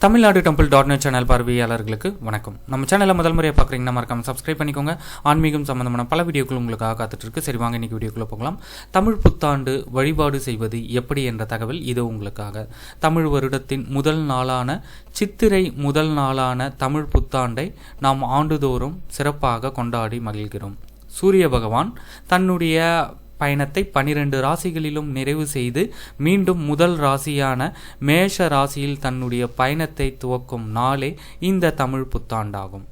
Tamil Nadu டெம்பிள்.net channel பார்வையாளர்களுக்கு வணக்கம். நம்ம சேனலை முதல் முறையாக பார்க்குறீங்கன்னா மறக்காம சப்ஸ்கிரைப் பண்ணிக்கோங்க. ஆன்மீகம் சம்பந்தமான பல வீடியோக்கள் உங்களுக்காக காத்துட்டு இருக்கு. சரி வாங்க இன்னைக்கு வீடியோக்குள்ள போகலாம். தமிழ் புத்தாண்டு வழிபாடு செய்வது எப்படி என்ற தகவல் இது உங்களுக்காக. தமிழ் வருடத்தின் முதல் நாளான சித்திரை முதல் நாளான தமிழ் புத்தாண்டை நாம் ஆண்டுதோறும் சிறப்பாக கொண்டாடி மகிழ்கிறோம். சூரிய பகவான் தன்னுடைய பயணத்தை 12 ராசிகளிலும் நிறைவு செய்து மீண்டும் முதல் ராசியான மேஷ ராசியில் தன்னுடைய பயணத்தை துவக்கும் நாளே இந்த தமிழ் புத்தாண்டாகும்.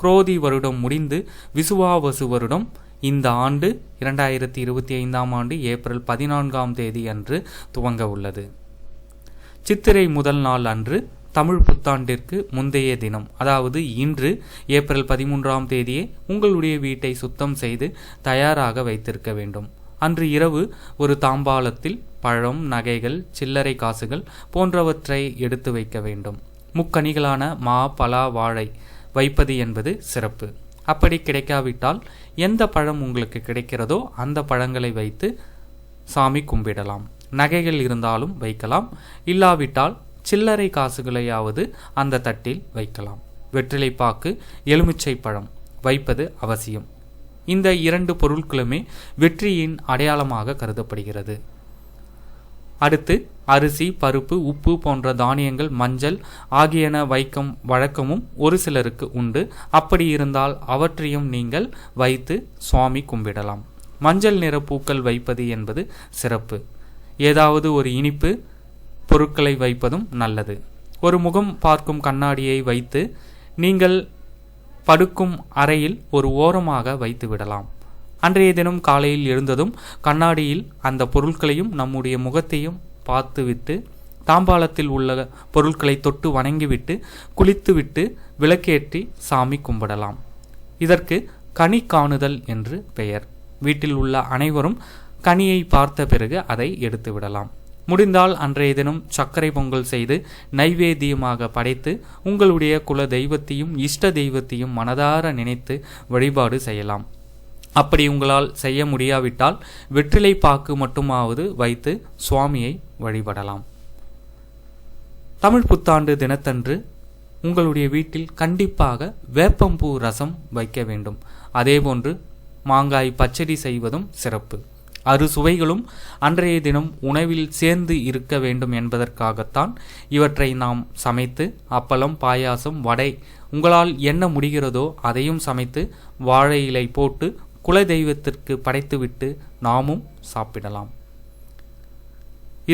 குரோதி வருடம் முடிந்து விசுவாவசு வருடம் இந்த ஆண்டு 2025 ஆண்டு ஏப்ரல் 14 அன்று துவங்க உள்ளது. சித்திரை முதல் நாள் அன்று தமிழ் புத்தாண்டிற்கு முந்தைய தினம், அதாவது இன்று ஏப்ரல் 13 உங்களுடைய வீட்டை சுத்தம் செய்து தயாராக வைத்திருக்க வேண்டும். அன்று இரவு ஒரு தாம்பாளத்தில் பழம், நகைகள், சில்லறை காசுகள் போன்றவற்றை எடுத்து வைக்க வேண்டும். முக்கணிகளான மா, பலா, வாழை வைப்பது என்பது சிறப்பு. அப்படி கிடைக்காவிட்டால் எந்த பழம் உங்களுக்கு கிடைக்கிறதோ அந்த பழங்களை வைத்து சாமி கும்பிடலாம். நகைகள் இருந்தாலும் வைக்கலாம், இல்லாவிட்டால் சில்லறை காசுகளையாவது அந்த தட்டில் வைக்கலாம். வெற்றிலைப்பாக்கு, எலுமிச்சை பழம் வைப்பது அவசியம். இந்த 2 பொருட்களுமே வெற்றியின் அடையாளமாக கருதப்படுகிறது. அடுத்து அரிசி, பருப்பு, உப்பு போன்ற தானியங்கள், மஞ்சள் ஆகியன வைக்கும் வழக்கமும் ஒரு சிலருக்கு உண்டு. அப்படி இருந்தால் அவற்றையும் நீங்கள் வைத்து சுவாமி கும்பிடலாம். மஞ்சள் நிற பூக்கள் வைப்பது என்பது சிறப்பு. ஏதாவது ஒரு இனிப்பு பொருட்களை வைப்பதும் நல்லது. ஒரு முகம் பார்க்கும் கண்ணாடியை வைத்து நீங்கள் படுக்கும் அறையில் ஒரு ஓரமாக வைத்து விடலாம். அன்றைய தினம் காலையில் எழுந்ததும் கண்ணாடியில் அந்த பொருட்களையும் நம்முடைய முகத்தையும் பார்த்துவிட்டு தாம்பாளத்தில் உள்ள பொருட்களை தொட்டு வணங்கிவிட்டு குளித்துவிட்டு விளக்கேற்றி சாமி கும்பிடலாம். இதற்கு கனி காணுதல் என்று பெயர். வீட்டில் உள்ள அனைவரும் கனியை பார்த்த பிறகு அதை எடுத்து விடலாம். முடிந்தால் அன்றைய தினம் சர்க்கரை பொங்கல் செய்து நைவேத்தியமாக படைத்து உங்களுடைய குல தெய்வத்தையும் இஷ்ட தெய்வத்தையும் மனதார நினைத்து வழிபாடு செய்யலாம். அப்படி உங்களால் செய்ய முடியாவிட்டால் வெற்றிலை பாக்கு மட்டுமாவது வைத்து சுவாமியை வழிபடலாம். தமிழ் புத்தாண்டு தினத்தன்று உங்களுடைய வீட்டில் கண்டிப்பாக வேப்பம்பூ ரசம் வைக்க வேண்டும். அதேபோன்று மாங்காய் பச்சடி செய்வதும் சிறப்பு. அறுசுவைகளும் அன்றைய தினம் உணவில் சேர்ந்து இருக்க வேண்டும் என்பதற்காகத்தான் இவற்றை நாம் சமைத்து அப்பளம், பாயாசம், வடை உங்களால் என்ன முடிகிறதோ அதையும் சமைத்து வாழை இலை போட்டு குல தெய்வத்திற்கு படைத்துவிட்டு நாமும் சாப்பிடலாம்.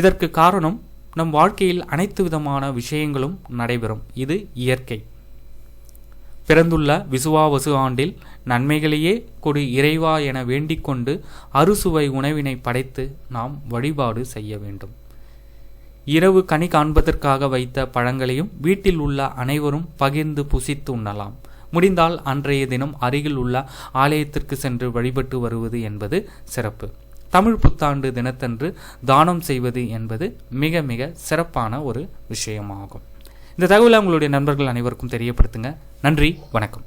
இதற்கு காரணம் நம் வாழ்க்கையில் அனைத்து விதமான விஷயங்களும் நடைபெறும். இது இயற்கை. பிறந்துள்ள விசுவாவசு ஆண்டில் நன்மைகளையே கொடு இறைவா என வேண்டிக் கொண்டு அறுசுவை உணவினை படைத்து நாம் வழிபாடு செய்ய வேண்டும். இரவு கனி காண்பதற்காக வைத்த பழங்களையும் வீட்டில் உள்ள அனைவரும் பகிர்ந்து புசித்து உண்ணலாம். முடிந்தால் அன்றைய தினம் அருகில் உள்ள ஆலயத்திற்கு சென்று வழிபட்டு வருவது என்பது சிறப்பு. தமிழ் புத்தாண்டு தினத்தன்று தானம் செய்வது என்பது மிக மிக சிறப்பான ஒரு விஷயமாகும். இந்த தகவலை உங்களுடைய நண்பர்கள் அனைவருக்கும் தெரியப்படுத்துங்க. நன்றி, வணக்கம்.